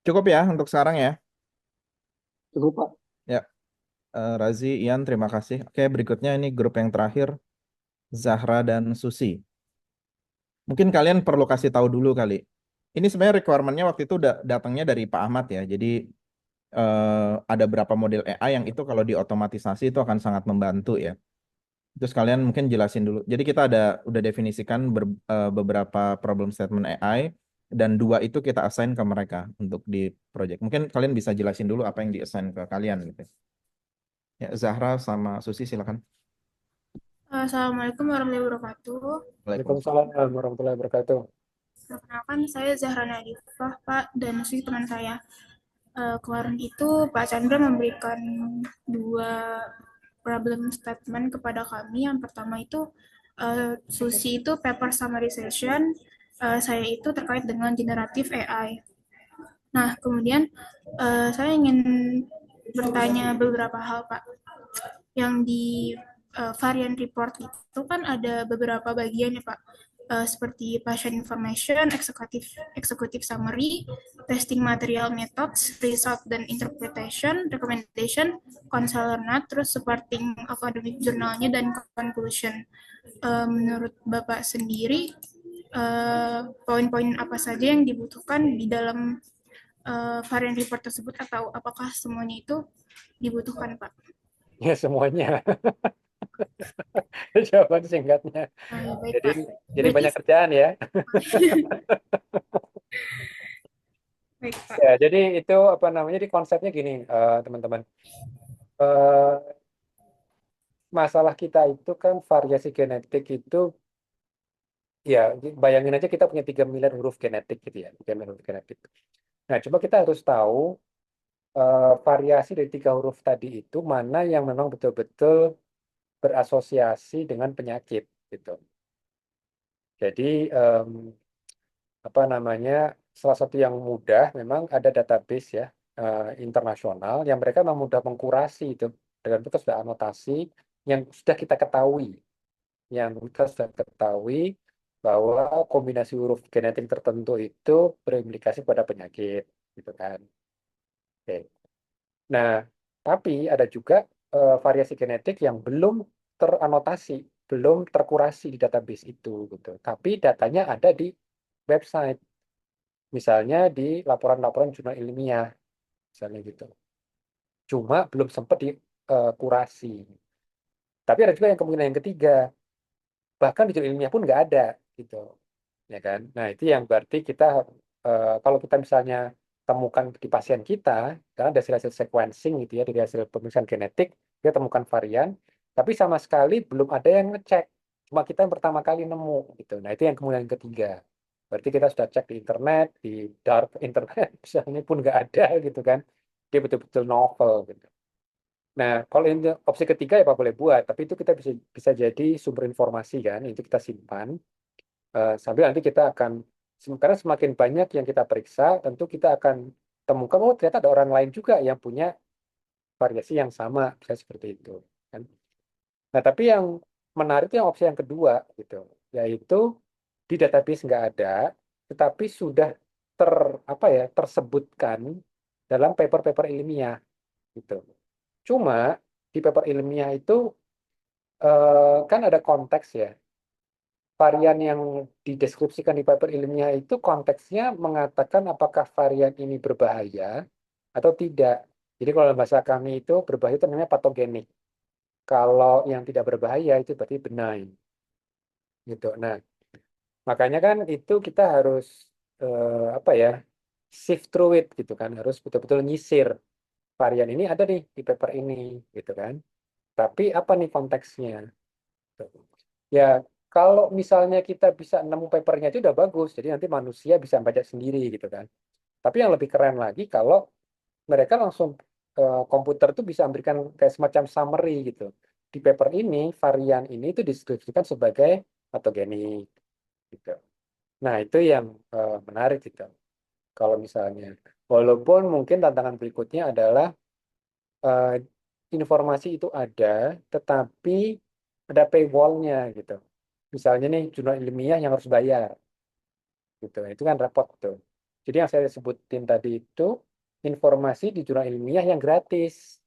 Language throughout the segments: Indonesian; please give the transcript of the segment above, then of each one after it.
Cukup ya untuk sekarang ya. Cukup, Pak. Ya, Razi, Ian, terima kasih. Oke, berikutnya ini grup yang terakhir, Zahra dan Susi. Mungkin kalian perlu kasih tahu dulu kali. Ini sebenarnya requirement-nya waktu itu datangnya dari Pak Ahmad ya. Jadi ada berapa model AI yang itu kalau diotomatisasi itu akan sangat membantu ya. Terus kalian mungkin jelasin dulu. Jadi kita udah definisikan beberapa problem statement AI dan dua itu kita assign ke mereka untuk di project. Mungkin kalian bisa jelasin dulu apa yang di-assign ke kalian gitu. Ya, Zahra sama Susi silakan. Assalamualaikum warahmatullahi wabarakatuh. Waalaikumsalam. Waalaikumsalam warahmatullahi wabarakatuh. Perkenalkan, saya Zahra Nadifah, Pak, dan si teman saya. Kemarin itu Pak Chandra memberikan dua problem statement kepada kami. Yang pertama itu Susi itu paper summarization, saya itu terkait dengan generatif AI. Nah, kemudian saya ingin bertanya beberapa hal, Pak. Yang di varian report itu kan ada beberapa bagian ya Pak. Seperti patient information, executive summary, testing material methods, result dan interpretation, recommendation, counselor note, terus supporting academic jurnalnya dan conclusion. Menurut Bapak sendiri, poin-poin apa saja yang dibutuhkan di dalam varian report tersebut atau apakah semuanya itu dibutuhkan Pak? Ya, semuanya. Jawaban singkatnya. Baik Jadi Pak. jadi Berarti banyak kerjaan ya. baik Pak. Ya, jadi itu apa namanya di konsepnya gini, teman-teman. Eh, Masalah kita itu kan variasi genetik itu ya bayangin aja kita punya 3 miliar huruf genetik gitu ya, 3 miliar huruf genetik. Nah, coba kita harus tahu variasi dari 3 huruf tadi itu mana yang memang betul-betul berasosiasi dengan penyakit gitu. Jadi apa namanya salah satu yang mudah memang ada database ya internasional yang mereka memang mudah mengkurasi itu dengan kita sudah anotasi yang sudah kita ketahui bahwa kombinasi huruf genetik tertentu itu berimplikasi pada penyakit gitu kan. Oke. Nah, tapi ada juga variasi genetik yang belum teranotasi, belum terkurasi di database itu gitu. Tapi datanya ada di website. Misalnya di laporan-laporan jurnal ilmiah, misalnya gitu. Cuma belum sempat dikurasi. Tapi ada juga yang kemungkinan yang ketiga, bahkan di jurnal ilmiah pun nggak ada, gitu, ya kan? Nah itu yang berarti kita kalau kita misalnya temukan di pasien kita, karena dari hasil sequencing gitu ya, dari hasil pemeriksaan genetik, kita temukan varian, tapi sama sekali belum ada yang ngecek, cuma kita yang pertama kali nemu, gitu. Nah itu yang kemungkinan ketiga. Berarti kita sudah cek di internet, di dark internet, misalnya pun nggak ada gitu kan. Dia betul-betul novel gitu. Nah, kalau ini opsi ketiga ya Pak boleh buat, tapi itu kita bisa bisa jadi sumber informasi kan, itu kita simpan. Sambil nanti kita akan, karena semakin banyak yang kita periksa, tentu kita akan temukan, oh ternyata ada orang lain juga yang punya variasi yang sama, bisa seperti itu. Kan? Nah, tapi yang menarik itu yang opsi yang kedua, gitu, yaitu di database nggak ada, tetapi sudah ter apa ya tersebutkan dalam paper-paper ilmiah, gitu. Cuma di paper ilmiah itu kan ada konteks ya. Varian yang dideskripsikan di paper ilmiah itu konteksnya mengatakan apakah varian ini berbahaya atau tidak. Jadi kalau dalam bahasa kami itu berbahaya itu namanya patogenik. Kalau yang tidak berbahaya itu berarti benign. Gitu. Nah, makanya kan itu kita harus apa ya sift through it gitu kan, harus betul-betul nyisir varian ini ada nih di paper ini gitu kan. Tapi apa nih konteksnya? Gitu. Ya, kalau misalnya kita bisa nemu papernya itu udah bagus. Jadi nanti manusia bisa baca sendiri gitu kan. Tapi yang lebih keren lagi kalau mereka langsung komputer tuh bisa memberikan kayak semacam summary gitu. Di paper ini, varian ini itu deskripsikan sebagai patogenik gitu. Nah, itu yang menarik gitu. Kalau misalnya, walaupun mungkin tantangan berikutnya adalah eh, informasi itu ada, tetapi ada paywall-nya gitu. Misalnya nih jurnal ilmiah yang harus bayar gitu. Itu kan repot tuh. Jadi yang saya sebutin tadi itu informasi di jurnal ilmiah yang gratis,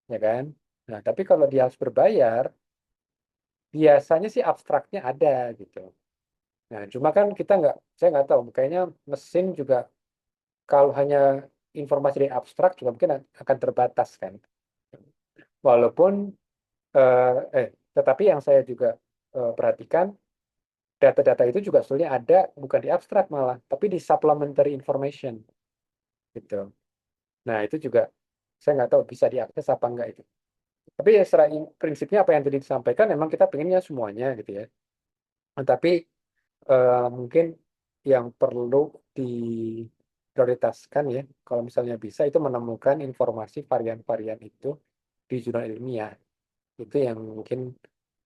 ya kan? Nah, tapi kalau dia harus berbayar, biasanya sih abstraknya ada gitu. Nah, cuma kan kita nggak, saya nggak tahu, kayaknya mesin juga kalau hanya informasi dari abstrak juga mungkin akan terbatas kan. Walaupun, eh, tetapi yang saya juga perhatikan, data-data itu juga sebenarnya ada bukan di abstrak malah, tapi di supplementary information gitu. Nah, itu juga saya nggak tahu bisa diakses apa enggak itu. Tapi ya secara prinsipnya apa yang tadi disampaikan, memang kita pengennya semuanya gitu ya. Tapi mungkin yang perlu diprioritaskan ya, kalau misalnya bisa itu menemukan informasi varian-varian itu di jurnal ilmiah. Itu yang mungkin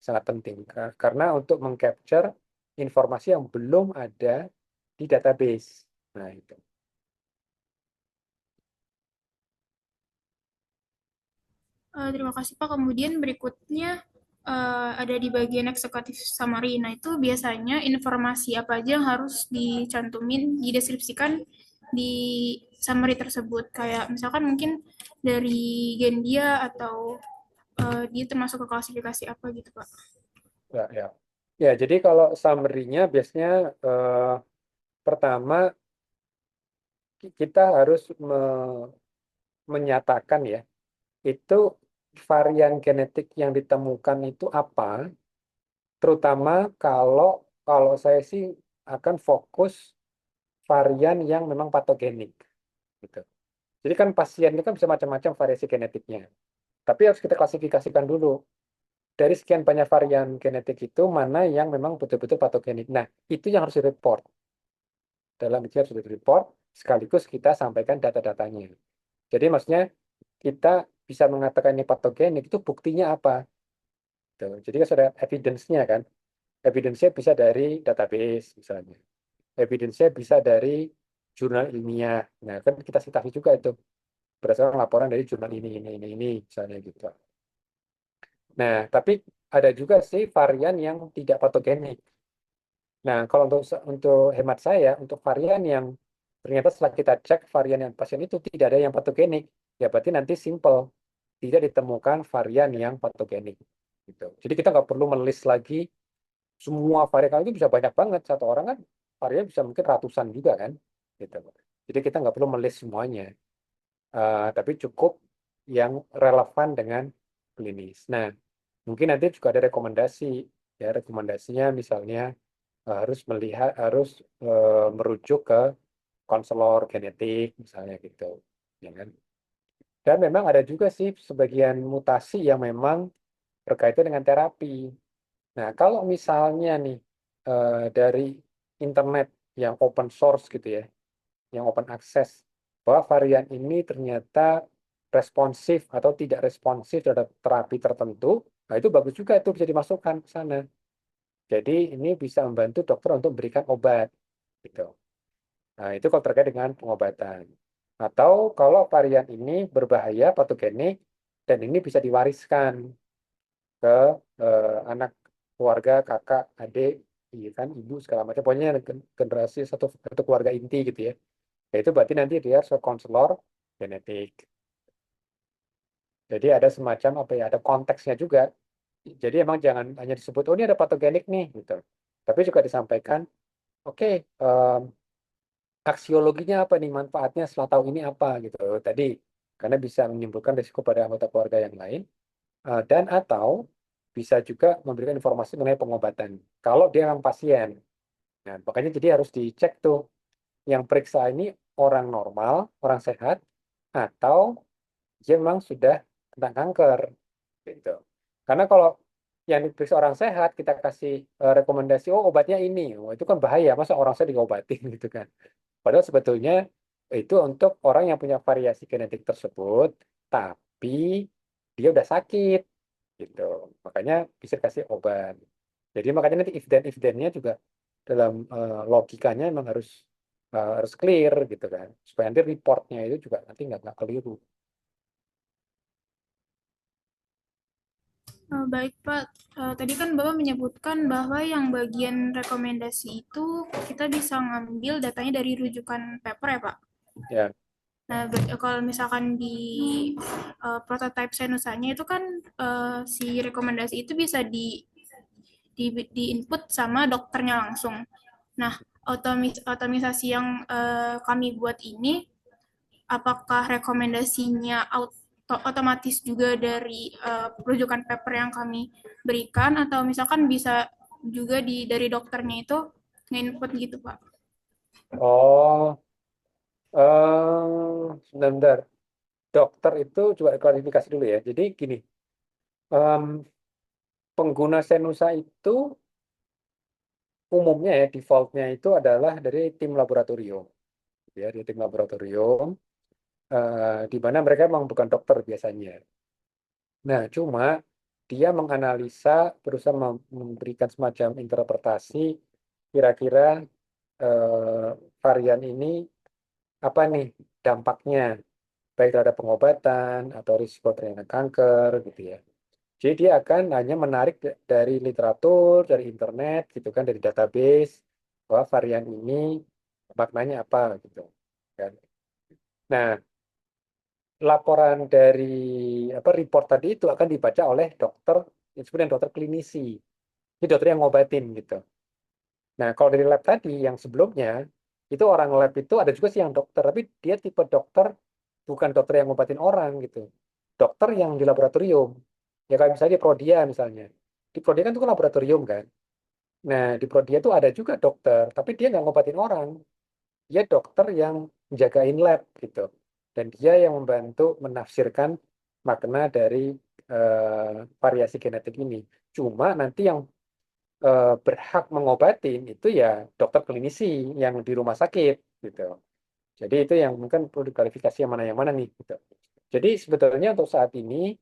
sangat penting. Karena untuk mengcapture informasi yang belum ada di database. Nah, itu. Terima kasih Pak. Kemudian berikutnya ada di bagian executive summary. Nah, itu biasanya informasi apa aja yang harus dicantumin, dideskripsikan di summary tersebut. Kayak misalkan mungkin dari gen dia atau dia termasuk ke klasifikasi apa gitu, Pak. Ya, ya. Ya, jadi kalau summary-nya biasanya pertama kita harus menyatakan ya, itu varian genetik yang ditemukan itu apa, terutama kalau kalau saya sih akan fokus varian yang memang patogenik gitu. Jadi kan pasien itu kan bisa macam-macam variasi genetiknya. Tapi harus kita klasifikasikan dulu dari sekian banyak varian genetik itu mana yang memang betul-betul patogenik. Nah, itu yang harus direport. Dalam itu harus direport sekaligus kita sampaikan data-datanya. Jadi maksudnya kita bisa mengatakan ini patogenik itu buktinya apa? Tuh. Jadi kan sudah evidence-nya kan. Evidence-nya bisa dari database misalnya. Evidence-nya bisa dari jurnal ilmiah. Nah, kan kita citasi juga itu berdasarkan laporan dari jurnal ini misalnya gitu. Nah, tapi ada juga sih varian yang tidak patogenik. Nah, kalau untuk hemat saya, untuk varian yang ternyata setelah kita cek varian yang pasien itu tidak ada yang patogenik, ya berarti nanti simple, tidak ditemukan varian yang patogenik. Gitu. Jadi kita nggak perlu menulis lagi semua varian, kalau itu bisa banyak banget. Satu orang kan varian bisa mungkin ratusan juga kan. Gitu. Jadi kita nggak perlu menulis semuanya. Tapi cukup yang relevan dengan klinis. Nah, mungkin nanti juga ada rekomendasi. Ya, rekomendasinya misalnya harus merujuk ke konselor genetik misalnya gitu, ya kan? Dan memang ada juga sih sebagian mutasi yang memang berkaitan dengan terapi. Nah, kalau misalnya nih dari internet yang open source gitu ya, yang open access, bahwa varian ini ternyata responsif atau tidak responsif terhadap terapi tertentu, nah itu bagus juga itu bisa dimasukkan ke sana. Jadi ini bisa membantu dokter untuk memberikan obat gitu. Nah, itu kalau terkait dengan pengobatan. Atau kalau varian ini berbahaya, patogenik, dan ini bisa diwariskan ke anak, keluarga, kakak, adik, iya kan, ibu, segala macam. Pokoknya generasi satu keluarga inti gitu ya. Ya itu berarti nanti dia harus ke konselor genetik. Jadi ada semacam apa ya, ada konteksnya juga. Jadi emang jangan hanya disebut, oh ini ada patogenik nih, gitu. Tapi juga disampaikan, oke, aksiologinya apa nih, manfaatnya setelah tahu ini apa gitu tadi, karena bisa menimbulkan risiko pada anggota keluarga yang lain, dan atau bisa juga memberikan informasi mengenai pengobatan kalau dia memang pasien. Nah, makanya jadi harus dicek tuh yang periksa ini orang normal, orang sehat, atau dia memang sudah kena kanker gitu. Karena kalau yang diperiksa orang sehat kita kasih rekomendasi, oh obatnya ini, oh, itu kan bahaya, masa orang sehat diobatin gitu kan. Padahal sebetulnya itu untuk orang yang punya variasi genetik tersebut, tapi dia udah sakit, gitu. Makanya bisa kasih obat. Jadi makanya nanti if then-nya juga dalam logikanya memang harus clear gitu kan, supaya nanti reportnya itu juga nanti nggak keliru. Baik Pak, tadi kan Bapak menyebutkan bahwa yang bagian rekomendasi itu kita bisa ngambil datanya dari rujukan paper ya Pak. Ya, Nah, kalau misalkan di prototype senusanya itu kan si rekomendasi itu bisa di input sama dokternya langsung. Nah, otomisasi yang kami buat ini, apakah rekomendasinya otomatis juga dari rujukan paper yang kami berikan atau misalkan bisa juga dari dokternya itu nge-input gitu Pak? oh, sebentar. Dokter itu coba klarifikasi dulu ya. Jadi gini, em, pengguna Senusa itu umumnya ya defaultnya itu adalah dari tim laboratorium, ya, dari tim laboratorium, di mana mereka memang bukan dokter biasanya. Nah, cuma dia menganalisa, berusaha memberikan semacam interpretasi kira-kira eh, varian ini apa nih dampaknya, baik terhadap pengobatan atau risiko terhadap kanker gitu ya. Jadi dia akan hanya menarik dari literatur, dari internet gitu kan, dari database bahwa varian ini maknanya apa gitu kan. Nah, laporan dari apa report tadi itu akan dibaca oleh dokter yang disebut dengan dokter klinisi. Ini dokter yang ngobatin gitu. Nah, kalau dari lab tadi yang sebelumnya itu orang lab itu ada juga sih yang dokter, tapi dia tipe dokter bukan dokter yang ngobatin orang gitu. Dokter yang di laboratorium. Ya kayak misalnya di Prodia misalnya. Di Prodia kan itu kan laboratorium kan. Nah, di Prodia itu ada juga dokter, tapi dia nggak ngobatin orang. Dia dokter yang jagain lab gitu. Dan dia yang membantu menafsirkan makna dari variasi genetik ini. Cuma nanti yang berhak mengobatin itu ya dokter klinisi yang di rumah sakit gitu. Jadi itu yang mungkin perlu diklarifikasi yang mana nih gitu. Jadi sebetulnya untuk saat ini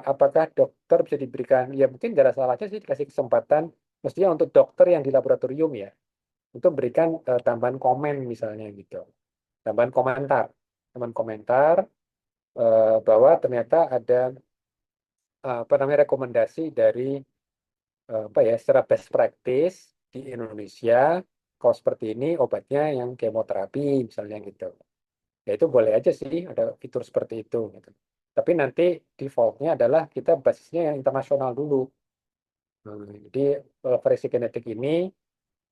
apakah dokter bisa diberikan ya mungkin nggak ada salahnya sih dikasih kesempatan mestinya untuk dokter yang di laboratorium ya untuk berikan tambahan komen misalnya gitu. Tambahan komentar. Tambahan komentar bahwa ternyata ada apa namanya rekomendasi dari apa ya secara best practice di Indonesia kalau seperti ini obatnya yang kemoterapi misalnya gitu. Ya itu boleh aja sih ada fitur seperti itu gitu. Tapi nanti defaultnya adalah kita basisnya yang internasional dulu. Jadi variasi genetik ini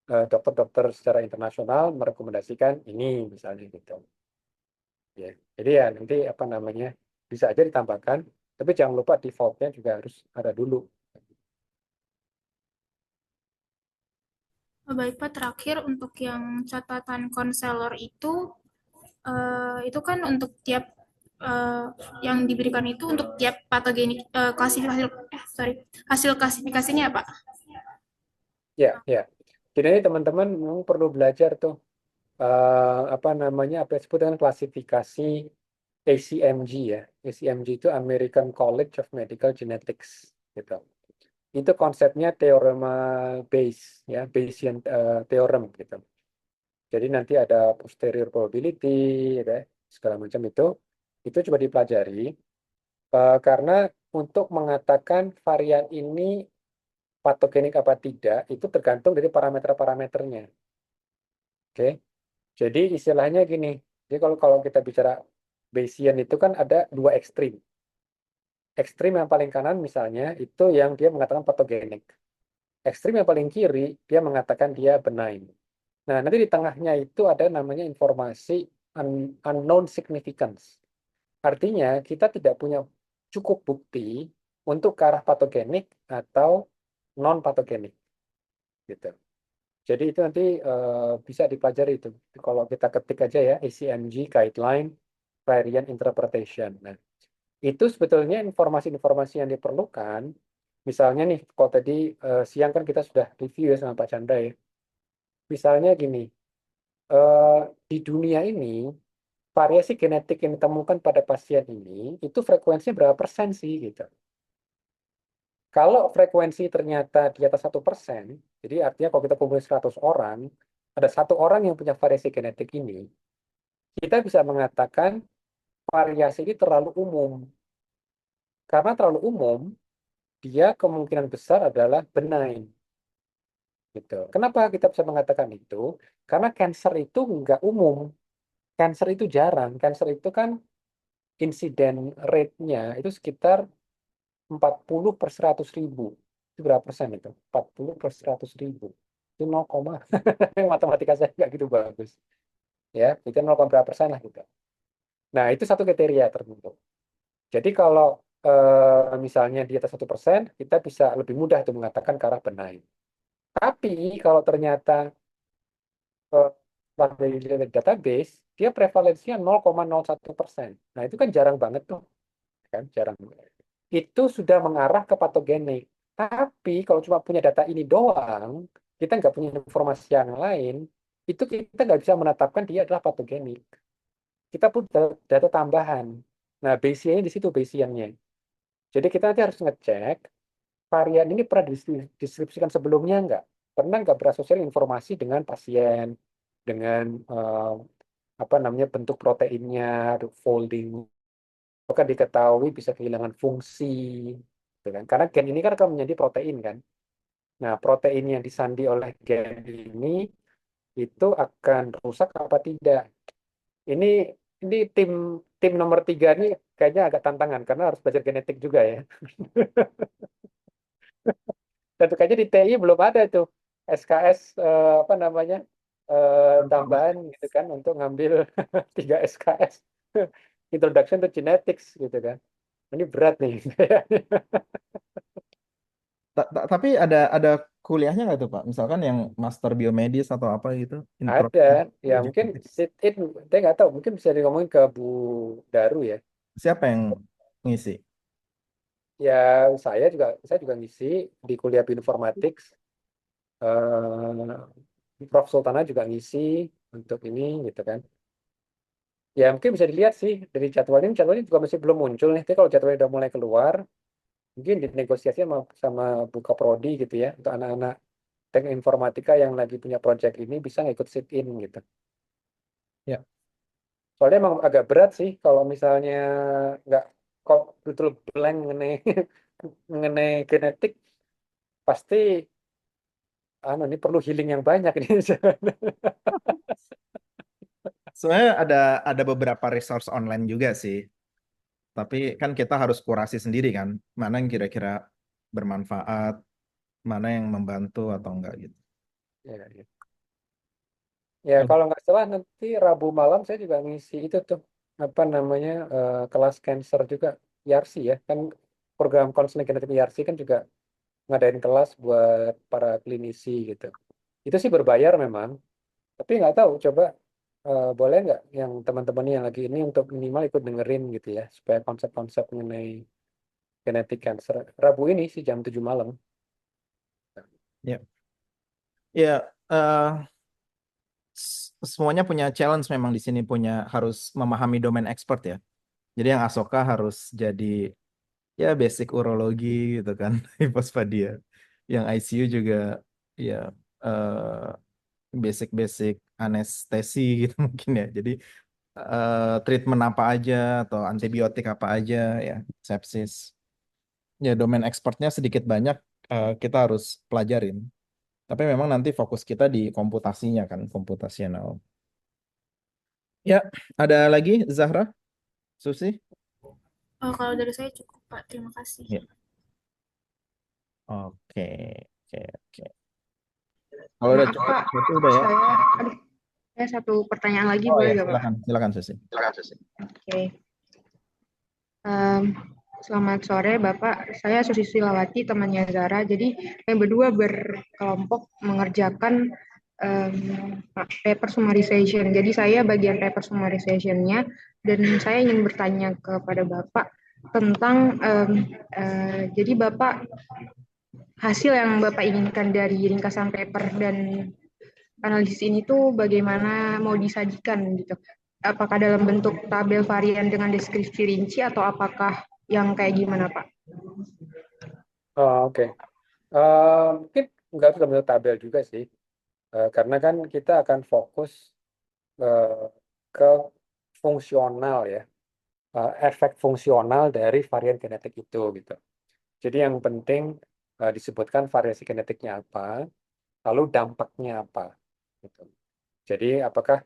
dokter-dokter secara internasional merekomendasikan ini misalnya gitu. Ya. Jadi ya nanti apa namanya bisa aja ditambahkan, tapi jangan lupa defaultnya juga harus ada dulu. Baik Pak, terakhir untuk yang catatan konselor itu kan untuk tiap eh, yang diberikan itu untuk tiap patogenik hasil klasifikasinya ya Pak. Ya, ya. Jadi ini teman-teman memang perlu belajar tuh apa namanya apa yang disebut dengan klasifikasi ACMG ya. ACMG itu American College of Medical Genetics gitu. Itu konsepnya teorema Bayes ya, Bayesian theorem gitu. Jadi nanti ada posterior probability, ada segala macam itu coba dipelajari karena untuk mengatakan varian ini patogenik apa tidak itu tergantung dari parameter-parameternya. Oke, jadi istilahnya gini. Jadi kalau kalau kita bicara Bayesian itu kan ada dua ekstrim. Ekstrim yang paling kanan misalnya itu yang dia mengatakan patogenik. Ekstrim yang paling kiri dia mengatakan dia benign. Nah, nanti di tengahnya itu ada namanya informasi unknown significance. Artinya kita tidak punya cukup bukti untuk ke arah patogenik atau non patogenik gitu. Jadi itu nanti bisa dipelajari itu. Kalau kita ketik aja ya ACMG guideline variant interpretation. Nah, itu sebetulnya informasi-informasi yang diperlukan. Misalnya nih, kalau tadi siang kan kita sudah review ya sama Pak Chandra ya. Misalnya gini, eh, di dunia ini variasi genetik yang ditemukan pada pasien ini itu frekuensinya berapa persen sih gitu. Kalau frekuensi ternyata di atas 1%, jadi artinya kalau kita kumpulin 100 orang, ada satu orang yang punya variasi genetik ini, kita bisa mengatakan variasi ini terlalu umum. Karena terlalu umum, dia kemungkinan besar adalah benign. Gitu. Kenapa kita bisa mengatakan itu? Karena cancer itu nggak umum. Cancer itu jarang. Cancer itu kan insiden rate-nya itu sekitar 40 per 100 ribu. Itu berapa persen itu? 40 per 100 ribu. Itu 0, matematika saya nggak gitu bagus. Ya, itu 0, berapa persen lah gitu. Nah, itu satu kriteria tertentu. Jadi kalau misalnya di atas 1%, kita bisa lebih mudah itu mengatakan ke arah benign. Tapi kalau ternyata setelah dari database, dia prevalensinya 0,01%. Nah, itu kan jarang banget tuh, kan? Jarang. Itu sudah mengarah ke patogenik. Tapi kalau cuma punya data ini doang, kita nggak punya informasi yang lain, itu kita nggak bisa menetapkan dia adalah patogenik. Kita pun data tambahan. Nah, Bayesian di situ Bayesiannya. Jadi kita nanti harus ngecek varian ini pernah dideskripsikan sebelumnya nggak? Pernah nggak berasosiasi informasi dengan pasien, dengan apa namanya bentuk proteinnya, folding, apakah diketahui bisa kehilangan fungsi, gitu kan? Karena gen ini kan akan menjadi protein kan. Nah, protein yang disandi oleh gen ini itu akan rusak apa tidak? Ini ini tim tim nomor 3 nih kayaknya agak tantangan karena harus belajar genetik juga ya. Dan kayaknya di TI belum ada tuh SKS apa namanya tambahan gitu kan untuk ngambil 3 SKS Introduction to Genetics gitu kan. Ini berat nih. Tapi ada kuliahnya nggak tuh Pak? Misalkan yang master biomedis atau apa gitu, Ada, introduction to ya mungkin genetics. sit in, saya nggak tahu, mungkin bisa ngomongin ke Bu Daru ya. Siapa yang ngisi? Ya saya juga ngisi di kuliah bioinformatics. Prof. Sultana juga ngisi untuk ini gitu kan. Ya mungkin bisa dilihat sih dari jadwalnya juga masih belum muncul nih. Tapi kalau jadwalnya udah mulai keluar, mungkin dinegosiasi sama Buka Prodi gitu ya untuk anak-anak teknik informatika yang lagi punya project ini bisa ngikut sit in gitu. Ya. Soalnya emang agak berat sih kalau misalnya nggak kok betul blank mengenai mengenai genetik pasti ini perlu healing yang banyak ini. Sebenarnya ada beberapa resource online juga sih. Tapi kan kita harus kurasi sendiri kan, mana yang kira-kira bermanfaat, mana yang membantu atau enggak gitu. Ya, ya. Ya, Oh, kalau nggak salah nanti Rabu malam saya juga ngisi itu tuh apa namanya kelas cancer juga IRC ya kan program konseling genetik IRC kan juga ngadain kelas buat para klinisi gitu. Itu sih berbayar memang, tapi nggak tahu coba boleh nggak yang teman-teman yang lagi ini untuk minimal ikut dengerin gitu ya supaya konsep-konsep mengenai genetik cancer Rabu ini sih jam 7 malam. ya. Ya, semuanya punya challenge memang di sini punya harus memahami domain expert ya. Jadi yang Asoka harus jadi ya basic urologi gitu kan, hipospadia. Yang ICU juga ya basic-basic anestesi gitu mungkin ya. Jadi treatment apa aja atau antibiotik apa aja ya, sepsis. Ya domain expertnya sedikit banyak kita harus pelajarin. Tapi memang nanti fokus kita di komputasinya kan, komputasional. Ya, ada lagi Zahra, Susi? Kalau dari saya cukup, Pak. Terima kasih. Ya. Oke, oke, oke. Kalau udah Maaf cukup, Pak, itu udah ya. aduh, saya satu pertanyaan lagi Oh boleh ya, nggak Pak? silakan, silakan Susi. Oke. Em, Selamat sore Bapak, saya Susi Silawati, temannya Zara. Jadi kami berdua berkelompok mengerjakan paper summarization. Jadi saya bagian paper summarization-nya dan saya ingin bertanya kepada Bapak tentang jadi Bapak hasil yang Bapak inginkan dari ringkasan paper dan analisis ini tuh bagaimana mau disajikan gitu. Apakah dalam bentuk tabel varian dengan deskripsi rinci atau apakah yang kayak gimana, Pak? Oh, oke. Mungkin nggak harus dalam tabel juga sih. Karena kan kita akan fokus eh, ke fungsional ya, efek fungsional dari varian genetik itu gitu. Jadi yang penting disebutkan variasi genetiknya apa, lalu dampaknya apa. Gitu. Jadi apakah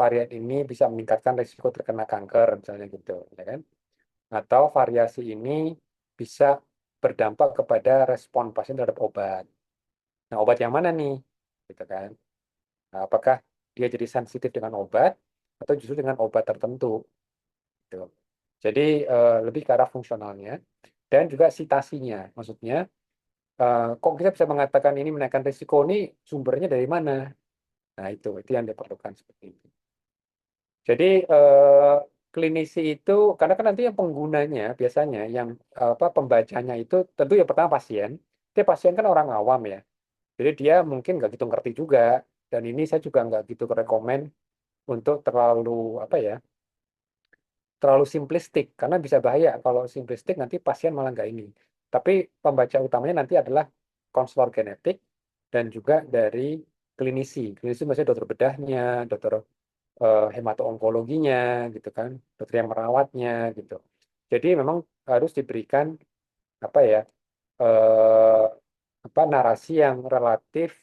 varian ini bisa meningkatkan risiko terkena kanker misalnya gitu, ya kan? Atau variasi ini bisa berdampak kepada respon pasien terhadap obat. Nah, obat yang mana nih? Gitu kan? Nah, apakah dia jadi sensitif dengan obat atau justru dengan obat tertentu? Gitu. Jadi lebih ke arah fungsionalnya dan juga sitasinya. Maksudnya, kok kita bisa mengatakan ini menaikkan risiko ini sumbernya dari mana? Nah, itu yang diperlukan seperti itu. Jadi klinisi itu karena kan nanti yang penggunanya biasanya yang pembacanya itu tentu yang pertama pasien. Tapi pasien kan orang awam ya. Jadi dia mungkin nggak gitu ngerti juga. Dan ini saya juga nggak gitu rekomen untuk terlalu apa ya, terlalu simplistik karena bisa bahaya kalau simplistik nanti pasien malah nggak ini. Tapi pembaca utamanya nanti adalah konselor genetik dan juga dari klinisi. Klinisi maksudnya dokter bedahnya, dokter hemato-onkologinya gitu kan, dokter yang merawatnya gitu. Jadi memang harus diberikan apa ya, eh, narasi yang relatif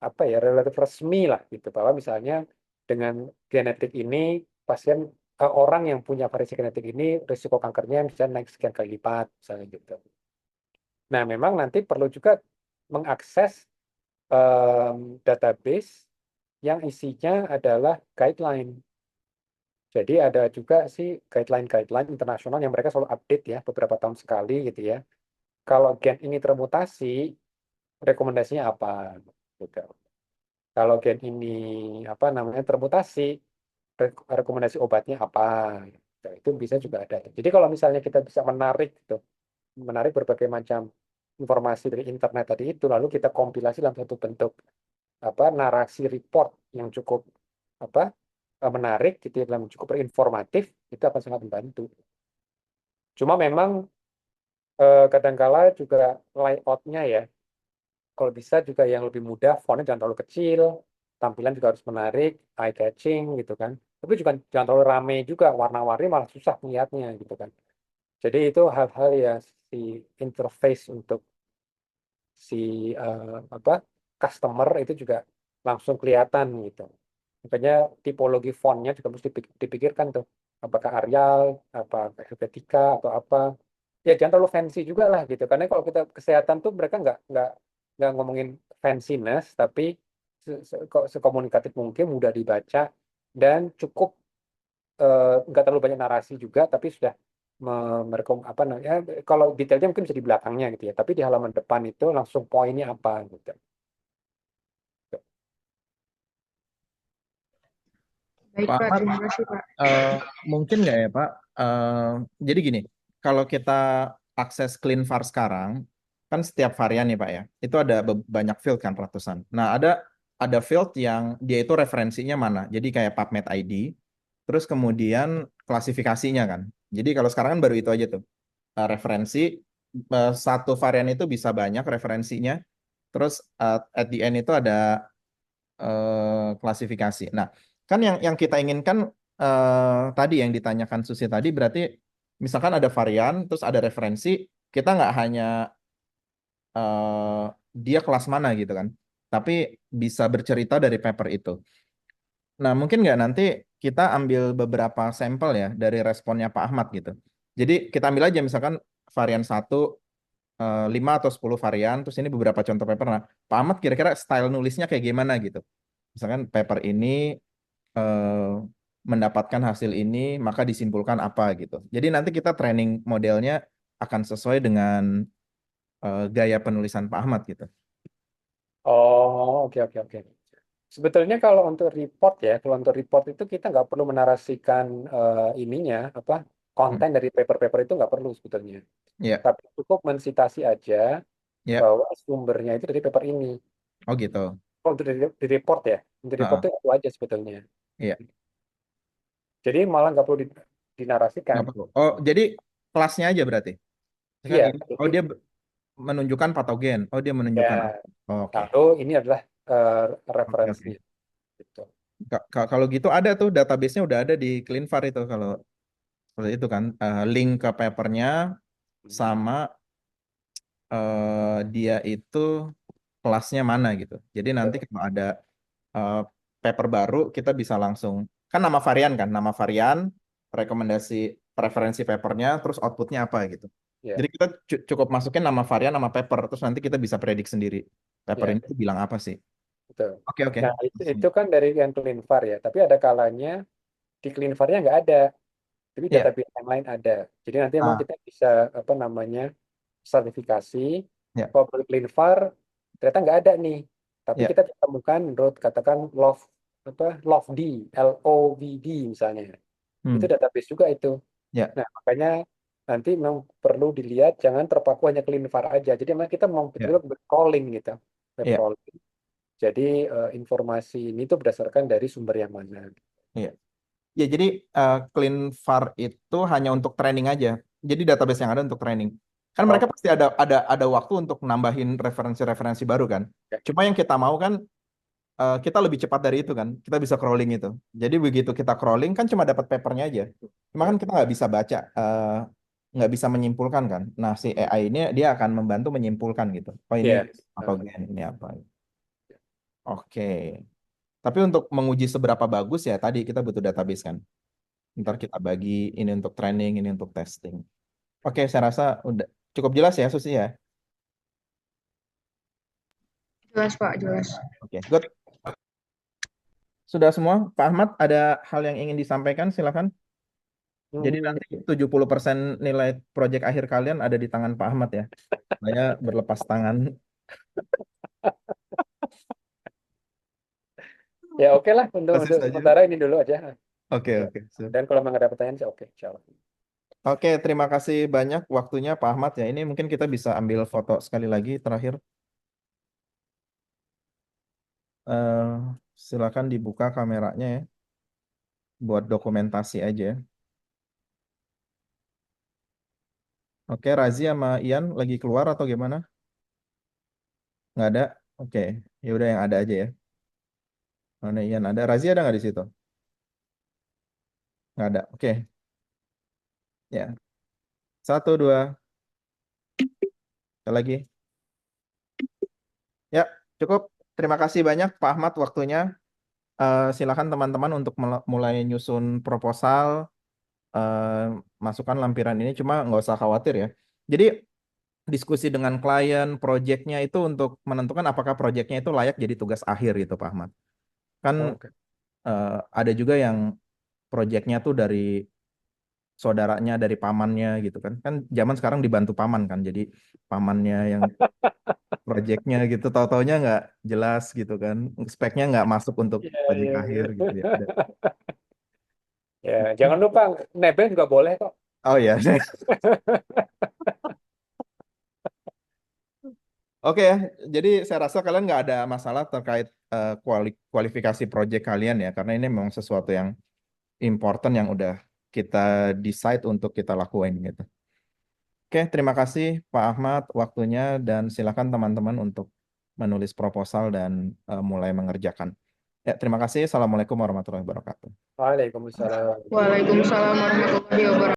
relatif resmi lah gitu, bahwa misalnya dengan genetik ini pasien orang yang punya variasi genetik ini risiko kankernya bisa naik sekian kali lipat misalnya gitu. Nah, memang nanti perlu juga mengakses database yang isinya adalah guideline. Jadi ada juga sih guideline-guideline internasional yang mereka selalu update ya beberapa tahun sekali gitu ya. Kalau gen ini termutasi, rekomendasinya apa? Gitu. Kalau gen ini termutasi, rekomendasi obatnya apa? Gitu. Itu bisa juga ada. Jadi kalau misalnya kita bisa menarik gitu, menarik berbagai macam informasi dari internet tadi itu, lalu kita kompilasi dalam satu bentuk narasi report yang cukup apa menarik gitu ya, dalam cukup informatif, itu akan sangat membantu. Cuma memang kadangkala juga layoutnya ya, kalau bisa juga yang lebih mudah, fontnya jangan terlalu kecil, tampilan juga harus menarik, eye catching gitu kan. Tapi juga jangan terlalu rame juga, warna-warni malah susah melihatnya gitu kan. Jadi itu hal-hal ya, si interface untuk si customer itu juga langsung kelihatan gitu. Makanya tipologi fontnya juga mesti dipikirkan tuh. Apakah Arial, apa Helvetica atau apa. Ya jangan terlalu fancy juga lah gitu. Karena kalau kita kesehatan tuh mereka nggak ngomongin fanciness, tapi kok sekomunikatif mungkin, mudah dibaca dan cukup nggak terlalu banyak narasi juga, tapi sudah merekom apa namanya, kalau detailnya mungkin bisa di belakangnya gitu ya, tapi di halaman depan itu langsung poinnya apa gitu. Baik, Pak Pak. Ahmad, Terima kasih, Pak. mungkin nggak ya Pak? Jadi gini, kalau kita akses CleanVar sekarang, kan setiap varian nih Pak ya, itu ada banyak field kan ratusan. Nah ada field yang dia itu referensinya mana. Jadi kayak PubMed ID, terus kemudian klasifikasinya kan. Jadi kalau sekarang kan baru itu aja tuh. Referensi, satu varian itu bisa banyak referensinya. Terus at the end itu ada klasifikasi. Nah, kan yang kita inginkan tadi yang ditanyakan Susi tadi berarti misalkan ada varian terus ada referensi, kita nggak hanya dia kelas mana gitu kan, tapi bisa bercerita dari paper itu. Nah, mungkin nggak nanti kita ambil beberapa sampel ya dari responnya Pak Ahmad gitu. Jadi kita ambil aja misalkan varian 1, 5 atau 10 varian, terus ini beberapa contoh paper. Nah, Pak Ahmad kira-kira style nulisnya kayak gimana gitu. Misalkan paper ini eh, mendapatkan hasil ini, maka disimpulkan apa gitu. Jadi nanti kita training modelnya akan sesuai dengan gaya penulisan Pak Ahmad gitu. Oh, oke, oke, oke. Sebetulnya kalau untuk report ya, kalau untuk report itu kita nggak perlu menarasikan ininya, Hmm. konten dari paper-paper itu nggak perlu sebetulnya. Ya, Tapi cukup mensitasi aja ya. bahwa sumbernya itu dari paper ini. Oh gitu. Oh, untuk di report ya, untuk report Heeh. itu aja sebetulnya. Iya, Jadi malah nggak perlu dinarasikan. nggak perlu. Oh, jadi kelasnya aja berarti. Misalkan Iya, ini, jadi oh dia menunjukkan patogen. Oh dia menunjukkan apa? ya, Oh, oke. lalu ini adalah Oke, oke. referensinya. Gitu. Kalau gitu ada tuh database-nya udah ada di CleanVar itu kalau seperti itu kan. Link ke papernya, sama dia itu kelasnya mana gitu. Jadi nanti kalau ada eh, paper baru kita bisa langsung kan nama varian, rekomendasi preferensi papernya, terus outputnya apa gitu. Ya, Jadi kita cukup masukin nama varian, nama paper, terus nanti kita bisa predik sendiri paper ya, ini tuh bilang apa sih. betul. Oke oke. Nah, itu kan dari yang CleanVar ya. Tapi ada kalanya di CleanVar-nya nggak ada, tapi Iya. database yang lain ada. Jadi nanti emang Ah, kita bisa apa namanya sertifikasi. ya, Kalau beli CleanVar ternyata nggak ada nih. Tapi ya. kita temukan menurut katakan LOVD, LOVD misalnya. Itu Hmm, database juga itu. ya, Nah, makanya nanti memang perlu dilihat jangan terpaku hanya CleanVar aja. Jadi memang kita mau ya, betul-betul web crawling gitu. Web ya, crawling. Jadi informasi ini tuh berdasarkan dari sumber yang mana. ya. Ya, jadi CleanVar itu hanya untuk training aja. Jadi database yang ada untuk training. Kan mereka Oke. pasti ada waktu untuk nambahin referensi-referensi baru kan. Cuma yang kita mau kan kita lebih cepat dari itu kan. Kita bisa crawling itu. Jadi begitu kita crawling kan cuma dapat papernya aja. Cuma kan Ya, kita nggak bisa baca, nggak bisa menyimpulkan kan. Nah, si AI ini dia akan membantu menyimpulkan gitu. Oh ini ya. patogen, ini apa. Oke. Tapi untuk menguji seberapa bagus ya tadi kita butuh database kan. Ntar kita bagi ini untuk training, ini untuk testing. Oke, saya rasa udah cukup jelas ya, Susi ya. Jelas Pak, jelas. Oke, good. Sudah semua, Pak Ahmad, ada hal yang ingin disampaikan? Silakan. Jadi Hmm, nanti 70% nilai proyek akhir kalian ada di tangan Pak Ahmad ya. Saya berlepas tangan. ya oke lah Kasih untuk saja. sementara ini dulu aja. Oke, Ya. oke. Sip. Dan kalau memang ada pertanyaan sih oke, insya Allah. Oke, terima kasih banyak waktunya Pak Ahmad ya. Ini mungkin kita bisa ambil foto sekali lagi terakhir. Eh, Silakan dibuka kameranya ya, buat dokumentasi aja. Oke, Razi sama Ian lagi keluar atau gimana? Nggak ada? Oke, ya udah yang ada aja ya. Mana Ian ada? Razi ada nggak di situ? Nggak ada. Oke, ya. Satu, dua. Sekali lagi. Ya, cukup. Terima kasih banyak Pak Ahmad waktunya. Silakan teman-teman untuk mulai nyusun proposal, eh, masukkan lampiran ini. Cuma nggak usah khawatir ya. Jadi diskusi dengan klien, proyeknya itu untuk menentukan apakah proyeknya itu layak jadi tugas akhir gitu Pak Ahmad. Kan Oke. ada juga yang proyeknya tuh dari saudaranya, dari pamannya gitu kan. Kan zaman sekarang dibantu paman kan. Jadi pamannya yang proyeknya gitu, tahu-taunya nggak jelas gitu kan. Speknya nggak masuk untuk Iya, proyek iya, iya. akhir gitu ya. Ya, jangan lupa nebeng juga boleh kok. Oh ya. Oke ya, jadi saya rasa kalian nggak ada masalah terkait kualifikasi project kalian ya, karena ini memang sesuatu yang important yang udah kita decide untuk kita lakuin gitu. Oke, terima kasih Pak Ahmad waktunya dan silakan teman-teman untuk menulis proposal dan mulai mengerjakan. Ya, terima kasih. Assalamualaikum warahmatullahi wabarakatuh. Waalaikumsalam. Waalaikumsalam warahmatullahi wabarakatuh.